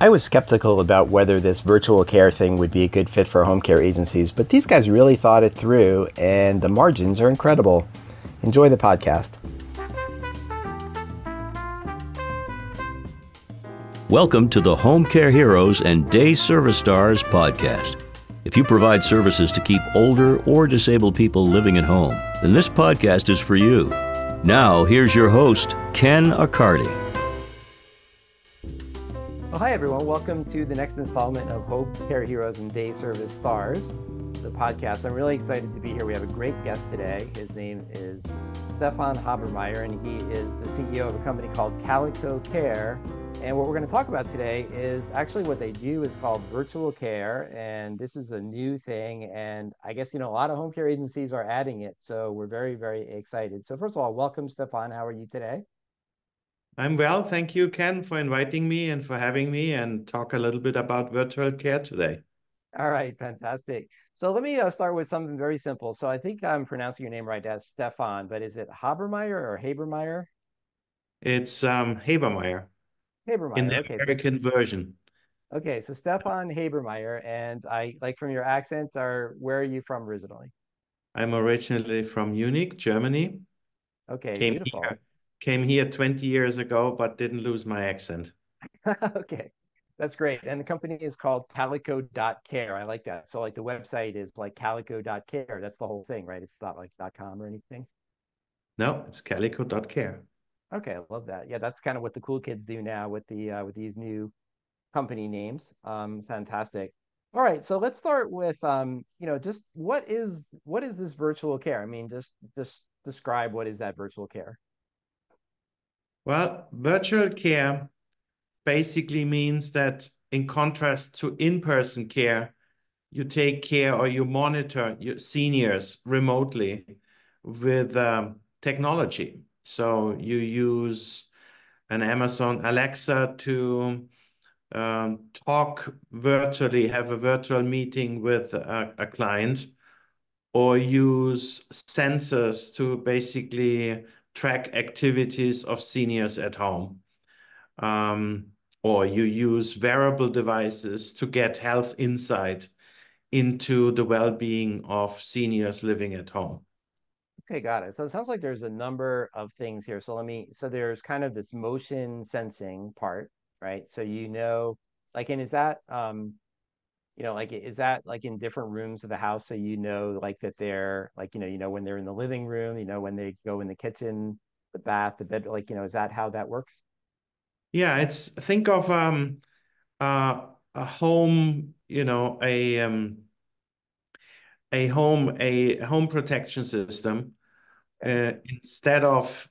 I was skeptical about whether this virtual care thing would be a good fit for home care agencies, but these guys really thought it through, and the margins are incredible. Enjoy the podcast. Welcome to the Home Care Heroes and Day Service Stars podcast. If you provide services to keep older or disabled people living at home, then this podcast is for you. Now, here's your host, Ken Accardi. Well, hi, everyone. Welcome to the next installment of Home Care Heroes and Day Service Stars, the podcast. I'm really excited to be here. We have a great guest today. His name is Stefan Habermeyer, and he is the CEO of a company called Calico Care. And what we're going to talk about today is actually what they do is called virtual care. And this is a new thing. And I guess, a lot of home care agencies are adding it. So we're very, very excited. So first of all, welcome, Stefan. How are you today? I'm well. Thank you, Ken, for inviting me and for having me and talk a little bit about virtual care today. All right, fantastic. So let me start with something very simple. So I think I'm pronouncing your name right as Stefan, but is it Habermeyer or Habermeyer? It's Habermeyer in Habermeyer. the Okay. American version. Okay, so Stefan Habermeyer, and I like from your accent, where are you from originally? I'm originally from Munich, Germany. Okay, Came beautiful. came here 20 years ago, but didn't lose my accent. Okay, that's great. And the company is called Calico.care. I like that. So like the website is like Calico.care. That's the whole thing, right? It's not like .com or anything. No, it's calico.care. Okay, I love that. Yeah, that's kind of what the cool kids do now with with these new company names. Fantastic. All right, so let's start with just what is this virtual care? I mean, just describe what is that virtual care. Well, virtual care basically means that in contrast to in-person care, you take care or you monitor your seniors remotely with technology. So you use an Amazon Alexa to talk virtually, have a virtual meeting with a client, or use sensors to basically track activities of seniors at home. Or you use wearable devices to get health insight into the well-being of seniors living at home. Okay, got it. So it sounds like there's a number of things here. So there's kind of this motion sensing part, right? So like, and is that like is that like in different rooms of the house? So like that they're like, when they're in the living room, when they go in the kitchen, the bath, the bed, like, is that how that works? Yeah, think of a home, a home protection system. Instead of,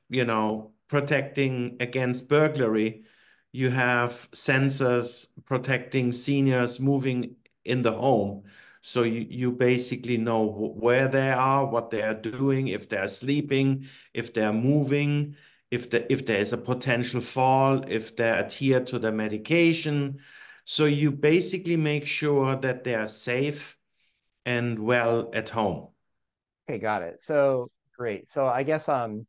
protecting against burglary, you have sensors protecting seniors moving in the home. So you basically know where they are, what they are doing, if they're sleeping, if they're moving, if there is a potential fall, if they adhere to the medication. So you basically make sure that they are safe and well at home. Okay, got it. So great. So I guess so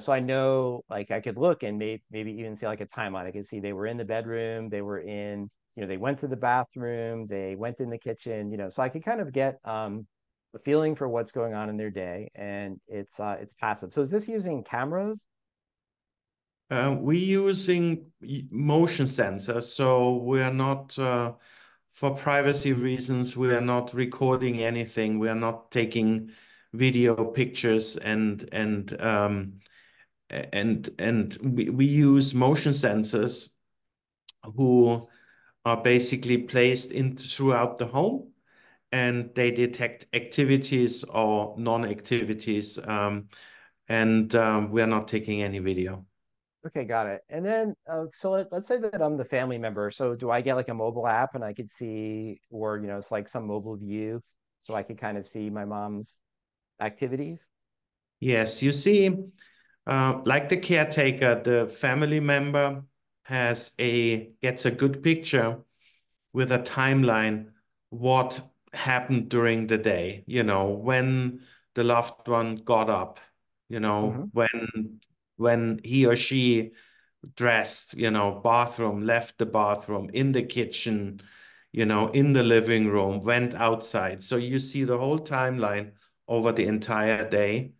I know like I could look and maybe even see like a timeline. I could see they were in the bedroom, they were in, they went to the bathroom, they went in the kitchen, so I could kind of get a feeling for what's going on in their day, and it's passive. So is this using cameras? We're using motion sensors, so we are not, for privacy reasons, we are not recording anything. We are not taking video pictures and we use motion sensors who are basically placed in throughout the home, and they detect activities or non-activities, and we are not taking any video. Okay, got it. And then, so let's say that I'm the family member. So do I get like a mobile app and I could see, or, it's like some mobile view so I could kind of see my mom's activities? Yes, you see, like the caretaker, the family member gets a good picture with a timeline what happened during the day, when the loved one got up, Hmm. when he or she dressed, bathroom, left the bathroom, in the kitchen, in the living room, went outside. So you see the whole timeline over the entire day.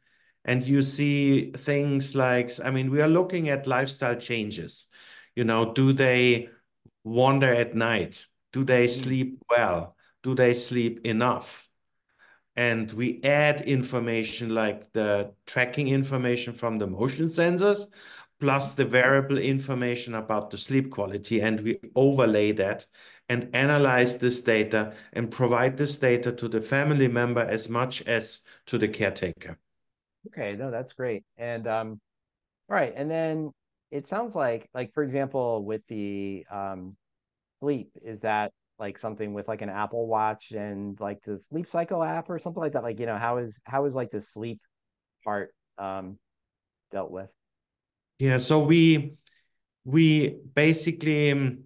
And you see things like, I mean, we are looking at lifestyle changes. Do they wander at night? Do they Mhm. sleep well? Do they sleep enough? And we add information like the tracking information from the motion sensors, plus the variable information about the sleep quality. And we overlay that and analyze this data and provide this data to the family member as much as to the caretaker. Okay, no, that's great. And all right, and then it sounds like for example, with the sleep, is that like something with like an Apple Watch and like the Sleep Cycle app or something like that? Like, how is like the sleep part dealt with? Yeah, so we basically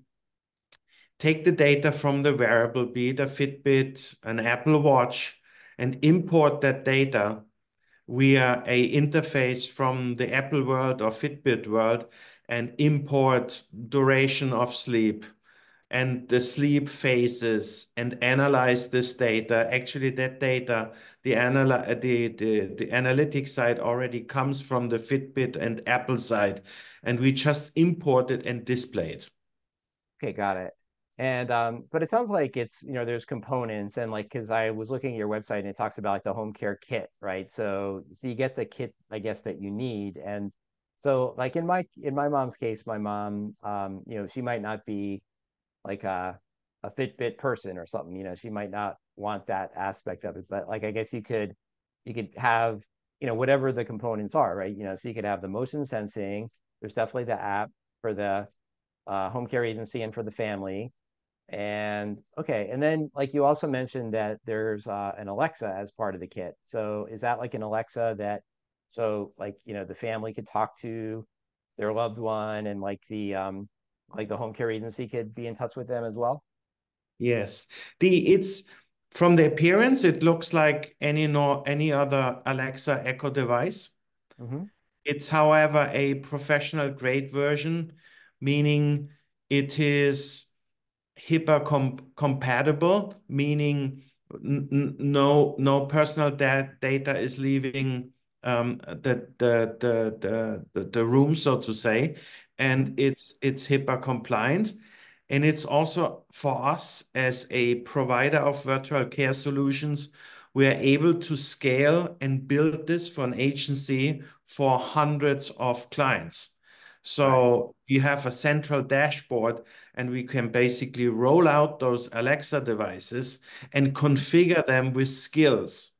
take the data from the wearable, be it a Fitbit, an Apple Watch, and import that data via a interface from the Apple world or Fitbit world and import duration of sleep and the sleep phases and analyze this data. Actually, that data, the analytics side already comes from the Fitbit and Apple side, and we just import it and display it. Okay, got it. And but it sounds like it's, there's components and like because I was looking at your website and it talks about like the home care kit, right? So you get the kit, I guess, that you need. And so like in my mom's case, my mom, she might not be like a Fitbit person or something, she might not want that aspect of it. But like I guess you could have, whatever the components are, right? So you could have the motion sensing, there's definitely the app for the home care agency and for the family. And okay, and then like you also mentioned that there's an Alexa as part of the kit. So is that like an Alexa that so like the family could talk to their loved one and like the home care agency could be in touch with them as well? Yes. It's from the appearance, it looks like any other Alexa Echo device. Mm-hmm. It's, however, a professional grade version, meaning it is HIPAA compatible, meaning no personal data is leaving the room, so to say, Mm-hmm. and it's HIPAA compliant. And it's also for us as a provider of virtual care solutions, we are able to scale and build this for an agency for hundreds of clients. Right. So you have a central dashboard, and we can basically roll out those Alexa devices and configure them with skills.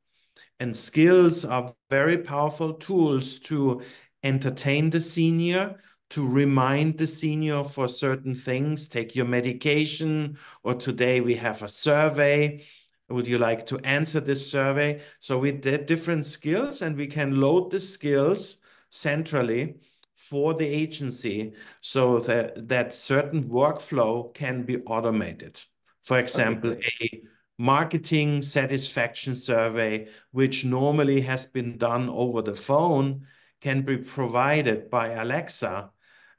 And skills are very powerful tools to entertain the senior, to remind the senior for certain things, take your medication, or today we have a survey. Would you like to answer this survey? So we did different skills, and we can load the skills centrally for the agency so that certain workflow can be automated. For Okay, example, great. a marketing satisfaction survey, which normally has been done over the phone, can be provided by Alexa.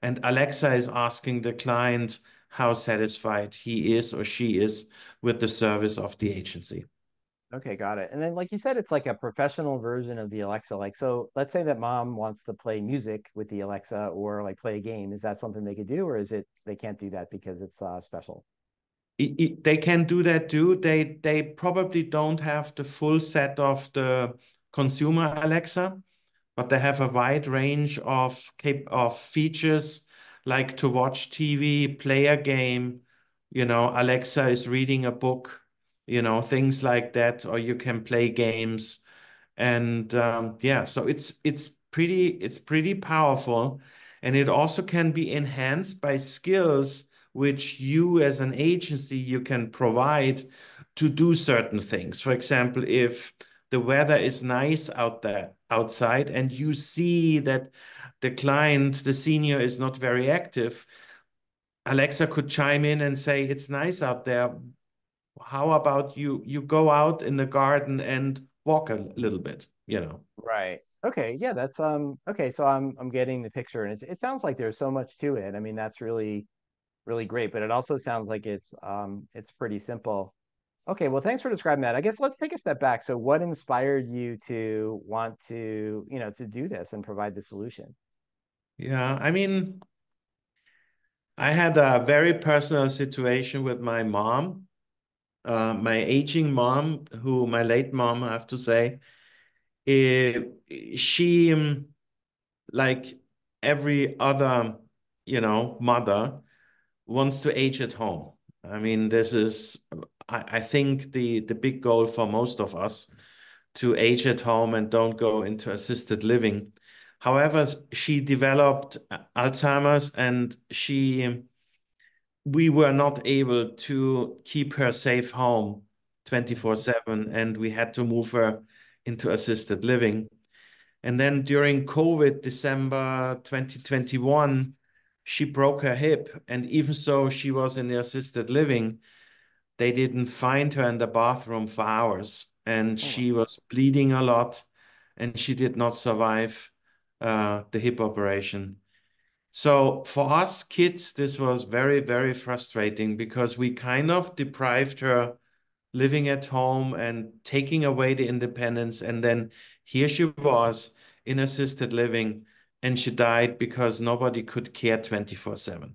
And Alexa is asking the client how satisfied he is or she is with the service of the agency. Okay, got it. And then like you said, it's like a professional version of the Alexa. Like so let's say that mom wants to play music with the Alexa or like play a game. Is that something they could do, or is it they can't do that because it's special? They can do that too. They probably don't have the full set of the consumer Alexa, but they have a wide range of features like to watch TV, play a game, Alexa is reading a book, things like that, or you can play games. And yeah, so it's pretty powerful, and it also can be enhanced by skills which you as an agency you can provide to do certain things. For example, if the weather is nice out there outside and you see that the client, the senior, is not very active, Alexa could chime in and say, "It's nice out there. How about you go out in the garden and walk a little bit?" Right. Okay, yeah, that's okay, so I'm getting the picture, and it sounds like there's so much to it. I mean, that's really great, but it also sounds like it's pretty simple. Okay, well, thanks for describing that. I guess let's take a step back. So what inspired you to want to, to do this and provide the solution? Yeah, I mean, I had a very personal situation with my mom, my aging mom, who my late mom, I have to say. Eh, she, like every other, mother, wants to age at home. I mean, this is, I think the big goal for most of us, to age at home and don't go into assisted living. However, she developed Alzheimer's, and we were not able to keep her safe home 24/7, and we had to move her into assisted living. And then during COVID, December 2021, she broke her hip. And even so, she was in the assisted living, they didn't find her in the bathroom for hours. And Oh, she was bleeding a lot, and she did not survive the hip operation. So for us kids, this was very, very frustrating because we kind of deprived her living at home and taking away the independence. And then here she was in assisted living, and she died because nobody could care 24/7.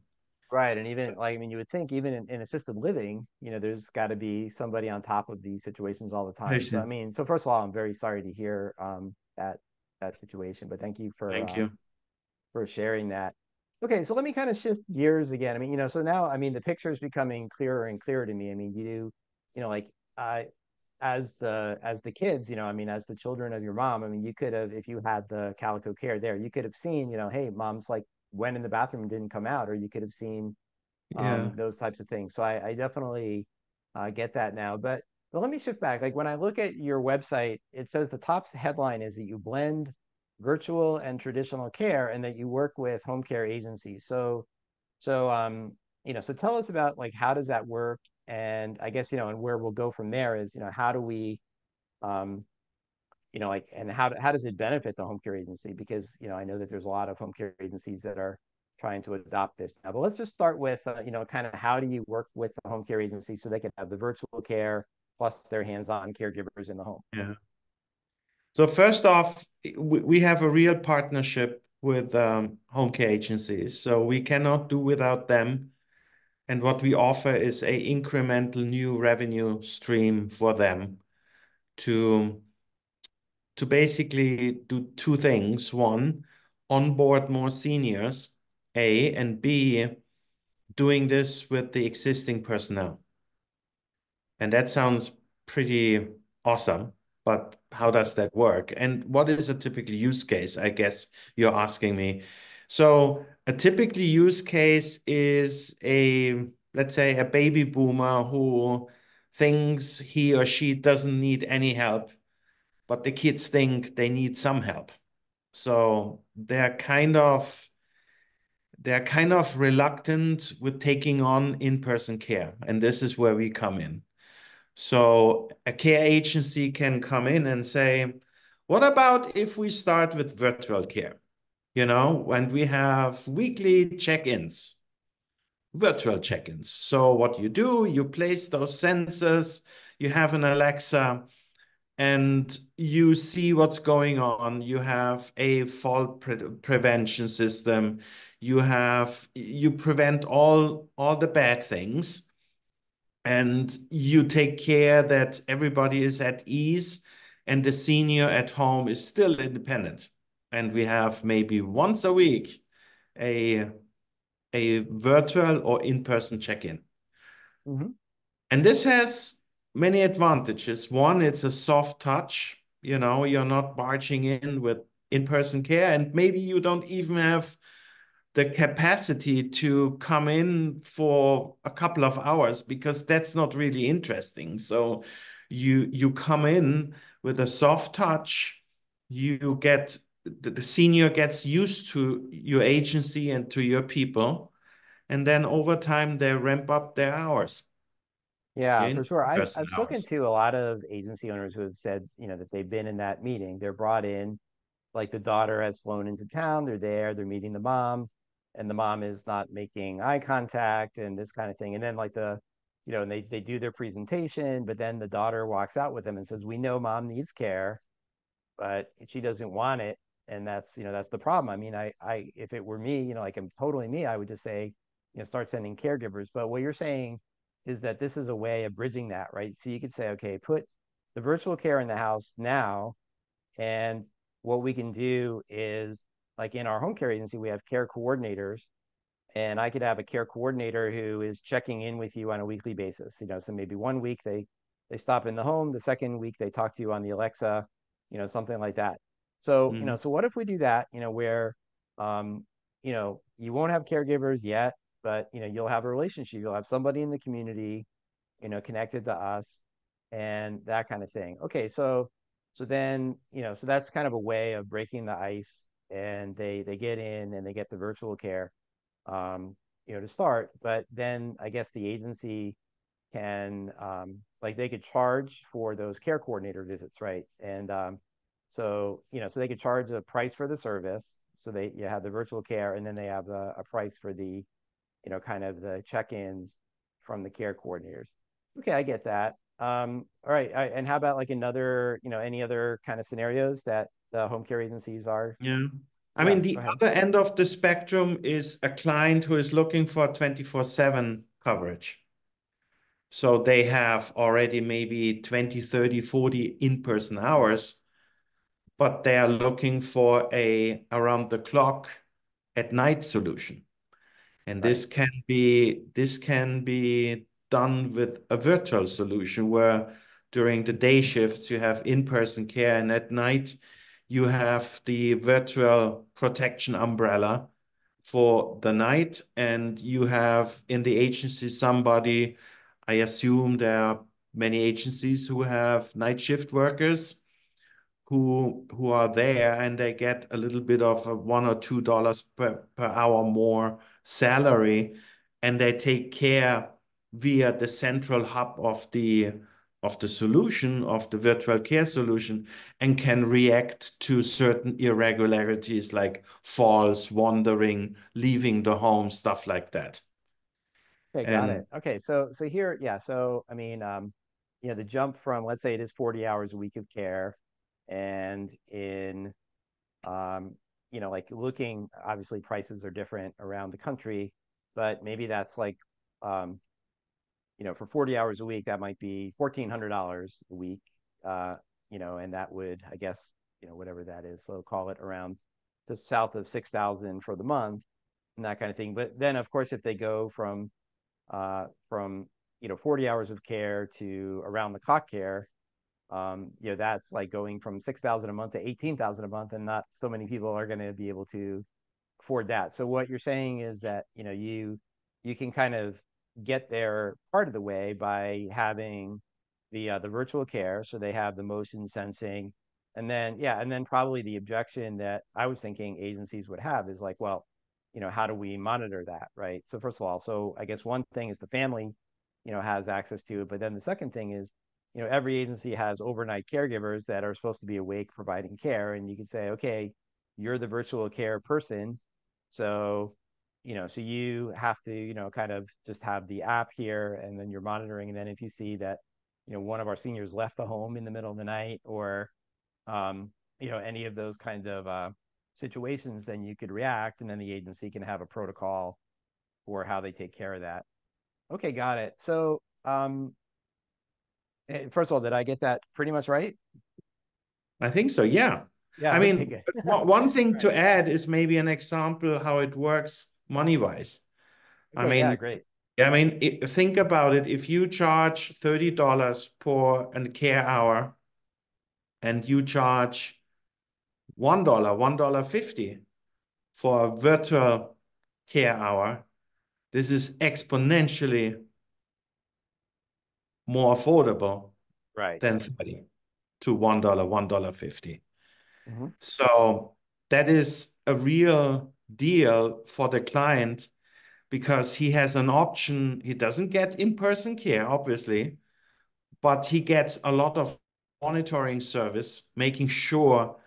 right. And even like, I mean, you would think even in assisted living, there's got to be somebody on top of these situations all the time. So, I Patient. mean, so first of all, I'm very sorry to hear that situation, but thank you Thank you. for sharing that. Okay, so let me kind of shift gears again. I mean, so now, I mean, the picture is becoming clearer and clearer to me. I mean, like, as the kids, I mean, as the children of your mom, I mean, you could have, if you had the Calico Care there, you could have seen, hey, mom's like went in the bathroom and didn't come out, or you could have seen Yeah. those types of things. So I definitely get that now. But let me shift back. Like when I look at your website, it says the top headline is that you blend virtual and traditional care, and that you work with home care agencies. So tell us about like how does that work, and I guess and where we'll go from there is how do we um, like, and how does it benefit the home care agency? Because, I know that there's a lot of home care agencies that are trying to adopt this now. But let's just start with, kind of how do you work with the home care agency so they can have the virtual care plus their hands-on caregivers in the home? Yeah. So first off, we have a real partnership with home care agencies. So we cannot do without them. And what we offer is a incremental new revenue stream for them to basically do two things. One, onboard more seniors, A, and B, doing this with the existing personnel. And that sounds pretty awesome, but how does that work? And what is a typical use case? I guess you're asking me. So a typical use case is let's say, a baby boomer who thinks he or she doesn't need any help, but the kids think they need some help. So they're kind of reluctant with taking on in-person care, and this is where we come in. So a care agency can come in and say, what about if we start with virtual care? When we have weekly check-ins, virtual check-ins. So what you do, you place those sensors, you have an Alexa, and you see what's going on. You have a fall prevention system. You prevent all the bad things, and you take care that everybody is at ease and the senior at home is still independent. And we have maybe once a week a virtual or in-person check-in. Mm-hmm. And this has many advantages. One, it's a soft touch. You're not barging in with in-person care, and maybe you don't even have the capacity to come in for a couple of hours because that's not really interesting. So you come in with a soft touch, you get the senior gets used to your agency and to your people, and then over time they ramp up their hours, Yeah, their for sure. in-person I've spoken hours. to a lot of agency owners who have said, that they've been in that meeting. They're brought in, like the daughter has flown into town, they're there, they're meeting the mom, and the mom is not making eye contact and this kind of thing. And then like and they do their presentation, but then the daughter walks out with them and says, "We know mom needs care, but she doesn't want it." And that's the problem. I mean, if it were me, like I'm totally me, I would just say, start sending caregivers. But what you're saying is that this is a way of bridging that, right? So you could say, okay, put the virtual care in the house now, and what we can do is, like in our home care agency, we have care coordinators, and I could have a care coordinator who is checking in with you on a weekly basis. So maybe one week they stop in the home, the second week they talk to you on the Alexa, something like that. So, so what if we do that, where you won't have caregivers yet, but you'll have a relationship, you'll have somebody in the community, connected to us and that kind of thing. Okay, so then, so that's kind of a way of breaking the ice, and they get in and they get the virtual care, to start. But then I guess the agency can, like they could charge for those care coordinator visits, right? And so they could charge a price for the service. So you have the virtual care, and then they have a price for the, kind of the check-ins from the care coordinators. Okay, I get that. All right. And how about like any other kind of scenarios that the home care agencies are? Yeah. I Yeah, mean, the go ahead. other end of the spectrum is a client who is looking for 24/7 coverage. So they have already maybe 20, 30, 40 in-person hours, but they are looking for a around the clock at night solution. And Right. this can be done with a virtual solution where during the day shifts you have in-person care, and at night you have the virtual protection umbrella for the night, and you have in the agency somebody, I assume there are many agencies who have night shift workers who are there, and they get a little bit of a $1 or $2 per hour more salary, and they take care via the central hub of the solution, of the virtual care solution, and can react to certain irregularities like falls, wandering, leaving the home, stuff like that. Okay, got it. And Okay, so here, yeah. So I mean, the jump from, let's say it is 40 hours a week of care, and in like looking, obviously prices are different around the country, but maybe that's like um, for 40 hours a week, that might be $1,400 a week, and that would, I guess, whatever that is. So call it around just south of 6,000 for the month and that kind of thing. But then, of course, if they go from 40 hours of care to around the clock care, that's like going from 6,000 a month to 18,000 a month, and not so many people are going to be able to afford that. So what you're saying is that you can kind of get there part of the way by having the virtual care, so they have the motion sensing, and then probably the objection that I was thinking agencies would have is like, well, how do we monitor that, right? So first of all, so I guess one thing is the family has access to it, but then the second thing is every agency has overnight caregivers that are supposed to be awake providing care, and you can say, okay, you're the virtual care person, so so you have to kind of just have the app here, and then you're monitoring, and then if you see that one of our seniors left the home in the middle of the night, or any of those kinds of situations, then you could react, and then the agency can have a protocol for how they take care of that. Okay, got it. So first of all, did I get that pretty much right? I think so, yeah. Yeah, I okay, mean, good. one thing Right. to add is maybe an example how it works money-wise. I Okay, yeah, mean, great. think about it. If you charge $30 for a care hour, and you charge $1, $1.50 for a virtual care hour, this is exponentially more affordable Right. than 30 to $1, $1.50. Mhm. So that is a real deal for the client, because he has an option. He doesn't get in-person care, obviously, but he gets a lot of monitoring service, making sure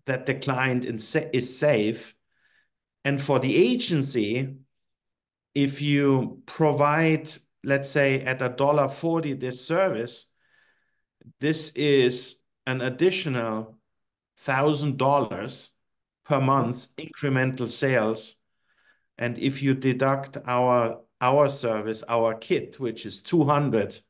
that the client is safe. And for the agency, if you provide, let's say, at $1.40 this service, this is an additional $1,000 per month incremental sales. And if you deduct our service, our kit, which is 200,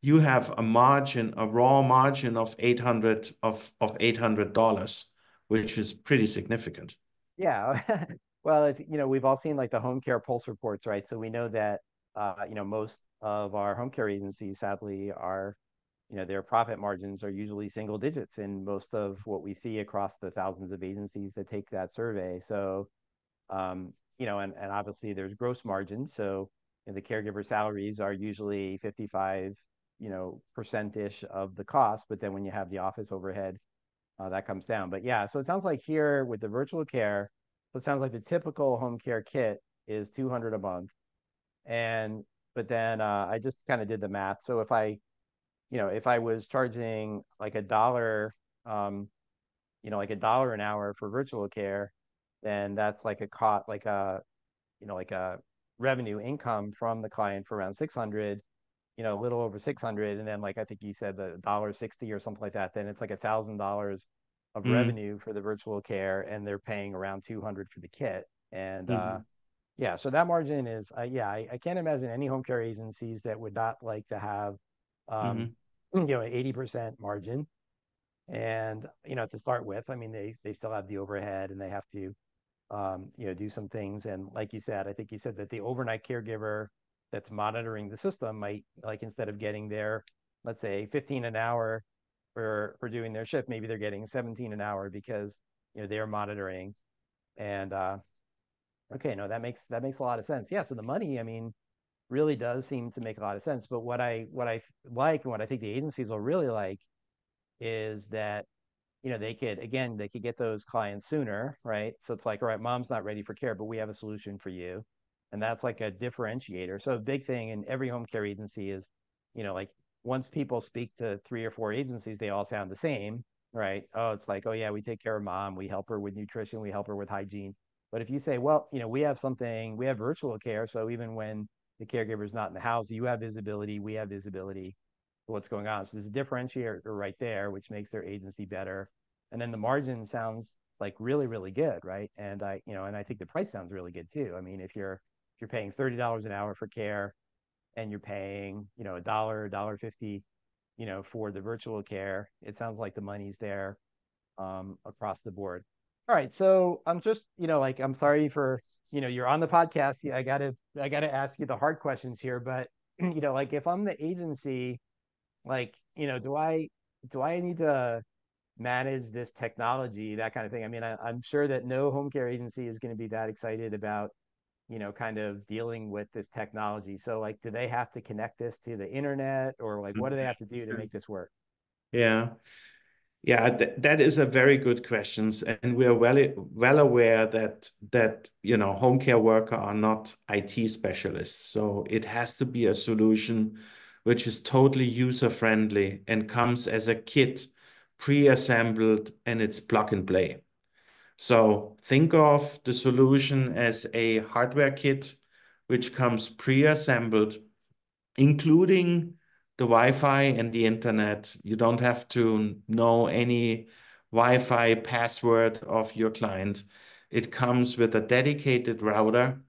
you have a margin, a raw margin of $800, which is pretty significant. Yeah. Well, if we've all seen like the home care pulse reports, right? So we know that most of our home care agencies sadly are, their profit margins are usually single digits in most of what we see across the thousands of agencies that take that survey. So and obviously there's gross margins. So the caregiver salaries are usually 55 percent-ish of the cost, but then when you have the office overhead, that comes down. But yeah, so it sounds like here with the virtual care, so it sounds like the typical home care kit is 200 a month. And but then I just kind of did the math. So if I was charging like $1 an hour for virtual care, then that's like a cost, like a revenue income from the client for around 600, a little over 600. And then like, I think you said the $1.60 or something like that, then it's like $1,000 of revenue for the virtual care, and they're paying around 200 for the kit. And yeah, so that margin is, I can't imagine any home care agencies that would not like to have, an 80% margin. And, to start with, I mean, they still have the overhead and they have to, do some things. And like you said, I think you said that the overnight caregiver that's monitoring the system might, like, instead of getting their, let's say 15 an hour for doing their shift, maybe they're getting 17 an hour because, they're monitoring. And, okay, no, that makes a lot of sense. Yeah. So the money, I mean, really does seem to make a lot of sense. But what I like, and what I think the agencies will really like, is that they could get those clients sooner, right? So it's like, all right, mom's not ready for care, but we have a solution for you. And that's like a differentiator. So a big thing in every home care agency is, like, once people speak to 3 or 4 agencies, they all sound the same, right? Oh, it's like, oh yeah, we take care of mom, we help her with nutrition, we help her with hygiene. But if you say, well, we have virtual care, so even when the caregiver's not in the house, you have visibility, we have visibility for what's going on. So there's a differentiator right there, which makes their agency better. And then the margin sounds like really, really good, right? And I think the price sounds really good too. I mean, if you're paying $30 an hour for care, and you're paying, $1.50, for the virtual care, it sounds like the money's there across the board. All right, so I'm just, like, I'm sorry for, you're on the podcast. Yeah, I gotta ask you the hard questions here, but like, if I'm the agency, like, do I need to manage this technology, that kind of thing? I mean, I'm sure that no home care agency is going to be that excited about, kind of dealing with this technology. So like, do they have to connect this to the internet, or like, what do they have to do to make this work? Yeah. Yeah, that is a very good question, and we are well aware that home care worker are not IT specialists, so it has to be a solution which is totally user friendly and comes as a kit, pre-assembled, and it's plug and play. So think of the solution as a hardware kit which comes pre-assembled, including the Wi-Fi and the internet. You don't have to know any Wi-Fi password of your client. It comes with a dedicated router.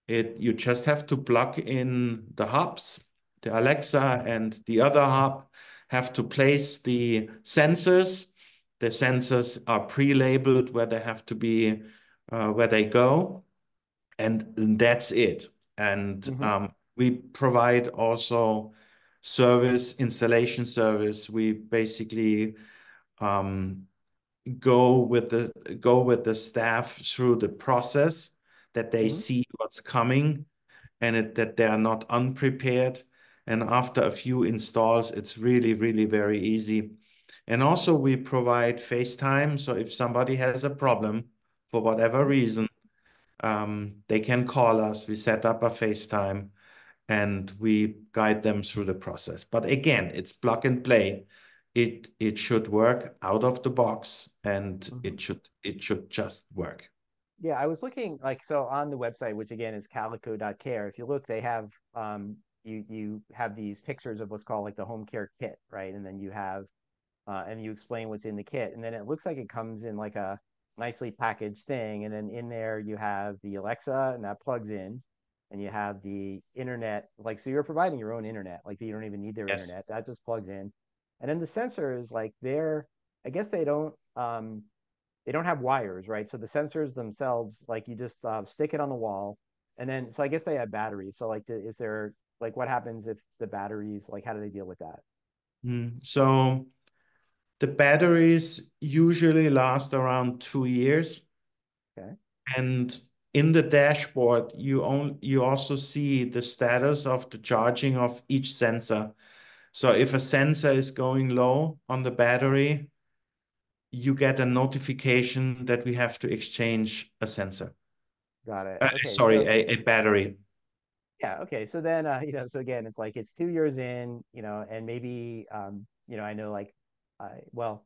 You just have to plug in the hubs. The Alexa and the other hub have to place the sensors. The sensors are pre-labeled where they have to be, where they go, and that's it. And we provide also installation service. We basically go with the staff through the process, that they see what's coming, and that they are not unprepared. And after a few installs, it's really, really very easy. And also we provide FaceTime. So if somebody has a problem for whatever reason, they can call us. We set up a FaceTime and we guide them through the process. But again, it's plug and play. it should work out of the box, and Mhm. it should just work. Yeah, I was looking like so on the website, which again is calico.care. If you look, they have you have these pictures of what's called like the home care kit, right? And then you have and you explain what's in the kit, and then it looks like it comes in like a nicely packaged thing, and then in there you have the Alexa, and that plugs in, and you have the internet, like so you're providing your own internet, like you don't even need their Yes. internet, that just plugs in, and then the sensors, like I guess they don't have wires, right? So the sensors themselves, like you just stick it on the wall, and then so I guess they have batteries. So like, is there like what happens if the batteries, like how do they deal with that? So the batteries usually last around 2 years. Okay, And in the dashboard, you also see the status of the charging of each sensor. So if a sensor is going low on the battery, you get a notification that we have to exchange a sensor. got it. Okay, Sorry, so a battery. yeah, okay, so then so again, it's like it's 2 years in, and maybe I know like, well,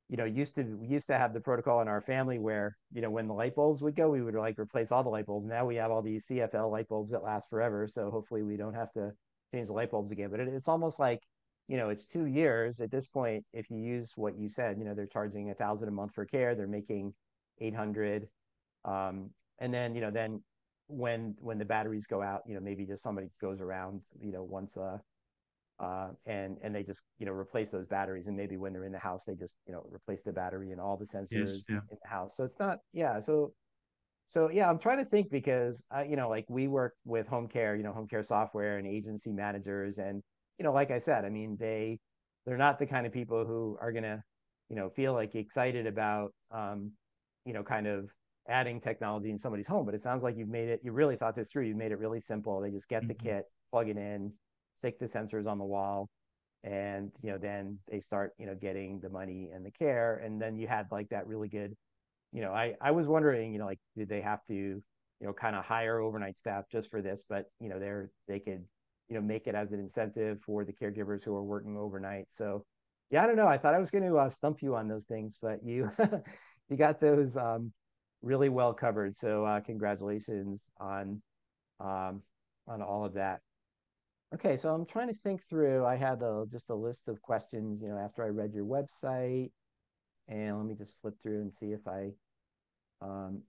we used to have the protocol in our family where, when the light bulbs would go, we would like replace all the light bulbs. Now we have all these CFL light bulbs that last forever. So hopefully we don't have to change the light bulbs again. But it's almost like, it's 2 years at this point. If you use what you said, they're charging 1,000 a month for care. They're making 800. And then, then when the batteries go out, maybe just somebody goes around, once and they just replace those batteries, and maybe when they're in the house they just replace the battery and all the Yes, sensors yeah. in the house. So it's not, yeah, so yeah, I'm trying to think because like we work with home care software and agency managers, and like I said, I mean they're not the kind of people who are gonna feel like excited about kind of adding technology in somebody's home. But it sounds like you really thought this through. You made it really simple. They just get the Mhm. kit, plug it in, stick the sensors on the wall, and then they start getting the money and the care. And then you had like that really good, I was wondering, like did they have to kind of hire overnight staff just for this? But they could make it as an incentive for the caregivers who are working overnight. So yeah, I don't know, I thought I was going to stump you on those things, but you you got those really well covered. So congratulations um, on all of that. Okay, so I'm trying to think through. I had just a list of questions, after I read your website, and let me just flip through and see if I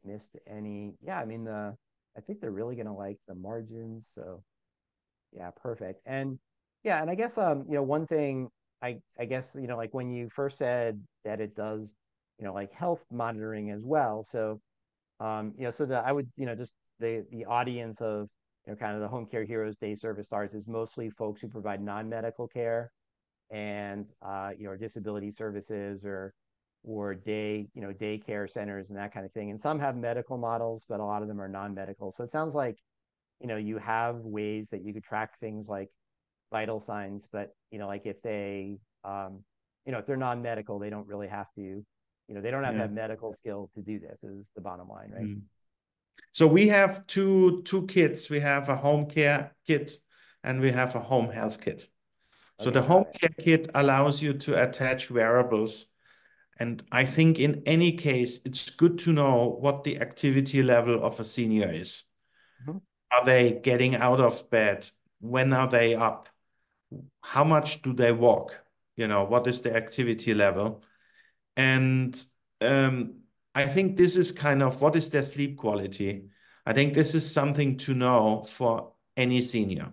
missed any. Yeah, I mean I think they're really gonna like the margins. So yeah, perfect. And yeah, and I guess one thing I guess like when you first said that it does like health monitoring as well. So so that I would just the audience of kind of the Home Care Heroes Day Service Stars is mostly folks who provide non-medical care and disability services or daycare centers and that kind of thing. And some have medical models, but a lot of them are non-medical. So it sounds like you have ways that you could track things like vital signs, but like if they're non-medical, they don't really have to they don't have to Yeah. have medical skill to do this, is the bottom line, right? Mm. So we have two kits. We have a home care kit and we have a home health kit. So Okay, the got home it. care kit allows you to attach wearables. And I think in any case, it's good to know what the activity level of a senior is. Mhm. Are they getting out of bed? When are they up? How much do they walk? What is the activity level? And um, I think this is kind of what is their sleep quality. I think this is something to know for any senior.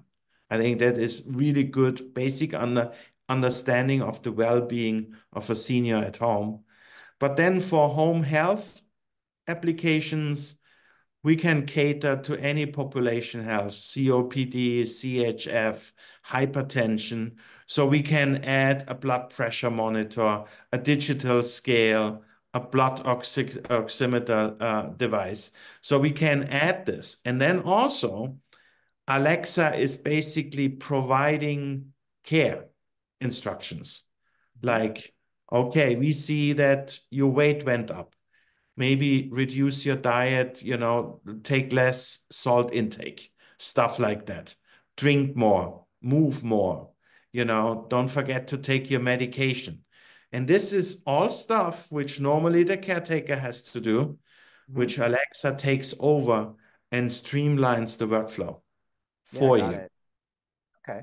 I think that is really good basic understanding of the well-being of a senior at home. But then for home health applications, we can cater to any population health, COPD, CHF, hypertension. So we can add a blood pressure monitor, a digital scale, a blood oximeter device. So we can add this. And then also, Alexa is basically providing care instructions. Mhm. Like, okay, we see that your weight went up. Maybe reduce your diet, take less salt intake, stuff like that. Drink more, move more, don't forget to take your medication. And this is all stuff which normally the caretaker has to do, which Alexa takes over and streamlines the workflow for you. It. Okay.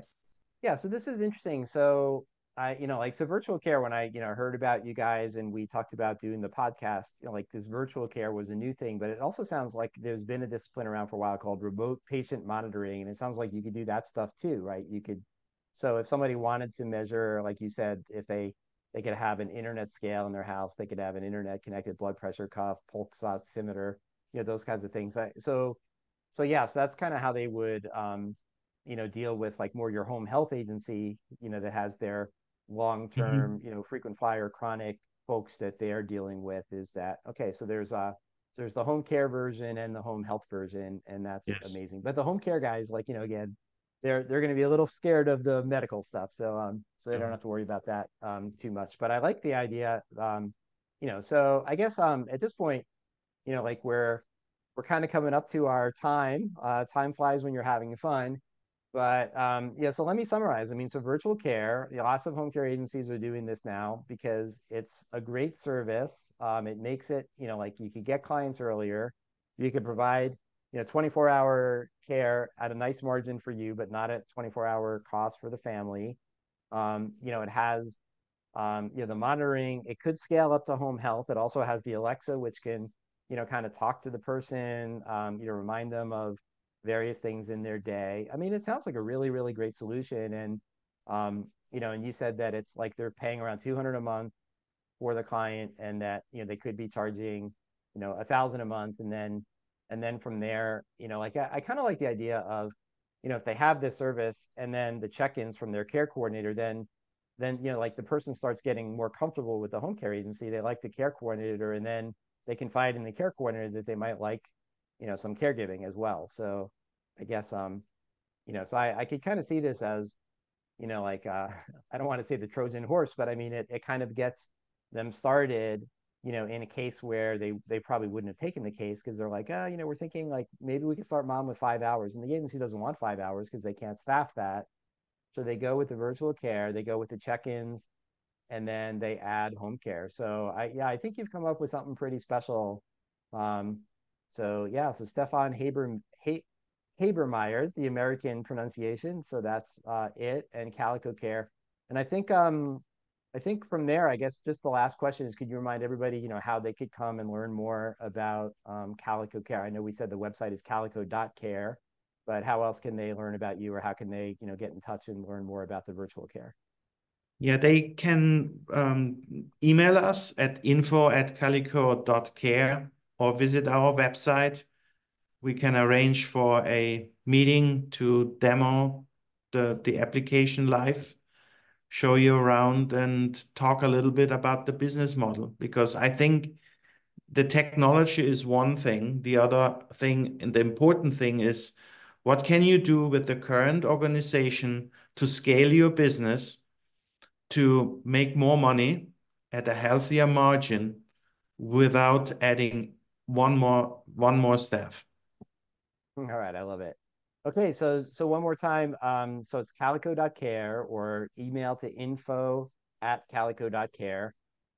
Yeah, so this is interesting. So so virtual care, when I, heard about you guys and we talked about doing the podcast, like this virtual care was a new thing, but it also sounds like there's been a discipline around for a while called remote patient monitoring. And it sounds like you could do that stuff too, right? So if somebody wanted to measure, like you said, if they could have an internet scale in their house, they could have an internet connected blood pressure cuff, pulse oximeter, those kinds of things. So that's kind of how they would, deal with like more your home health agency, that has their long-term, frequent flyer chronic folks that they are dealing with. Is that okay? So there's the home care version and the home health version, and that's amazing. But the home care guys, like, again, they're going to be a little scared of the medical stuff, so they don't have to worry about that too much. But I like the idea, so I guess at this point, like we're kind of coming up to our time. Time flies when you're having fun. But so let me summarize. I mean, so virtual care, lots of home care agencies are doing this now because it's a great service. It makes it, like you could get clients earlier. You could provide, 24-hour care at a nice margin for you, but not at 24-hour cost for the family. It has, the monitoring. It could scale up to home health. It also has the Alexa, which can, kind of talk to the person, remind them of various things in their day. I mean, it sounds like a really, really great solution. And, and you said that it's like they're paying around $200 a month for the client, and that, they could be charging, $1,000 a month. And then from there, like I kind of like the idea of, if they have this service and then the check-ins from their care coordinator, then, like the person starts getting more comfortable with the home care agency. They like the care coordinator, and then they confide in the care coordinator that they might like, some caregiving as well. So I guess, so I could kind of see this as, like, I don't want to say the Trojan horse, but I mean, it kind of gets them started, in a case where they probably wouldn't have taken the case because they're like, we're thinking like maybe we could start mom with 5 hours, and the agency doesn't want 5 hours because they can't staff that. So they go with the virtual care, they go with the check-ins, and then they add home care. So I think you've come up with something pretty special. So Stefan Habermeyer, the American pronunciation. So that's it, and Calico Care. And I think from there, I guess just the last question is, could you remind everybody, how they could come and learn more about Calico Care? I know we said the website is calico.care, but how else can they learn about you, or how can they, get in touch and learn more about the virtual care? Yeah, they can email us at info@calico.care or visit our website. We can arrange for a meeting to demo the application live, show you around, and talk a little bit about the business model. Because I think the technology is one thing. The other thing, and the important thing, is what can you do with the current organization to scale your business, to make more money at a healthier margin without adding one more staff. All right, I love it. Okay, so one more time. So it's calico.care, or email to info@calico.care.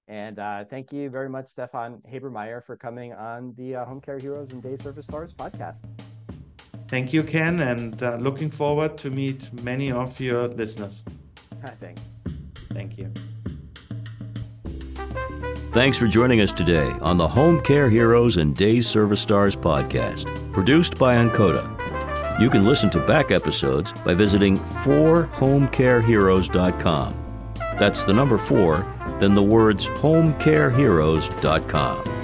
And thank you very much, Stefan Habermeyer, for coming on the Home Care Heroes and Day Service Stars podcast. Thank you, Ken, and looking forward to meet many of your listeners. Thanks. Thank you. Thanks for joining us today on the Home Care Heroes and Day Service Stars podcast, produced by Ancoda. You can listen to back episodes by visiting 4homecareheroes.com. That's the number 4, then the words homecareheroes.com.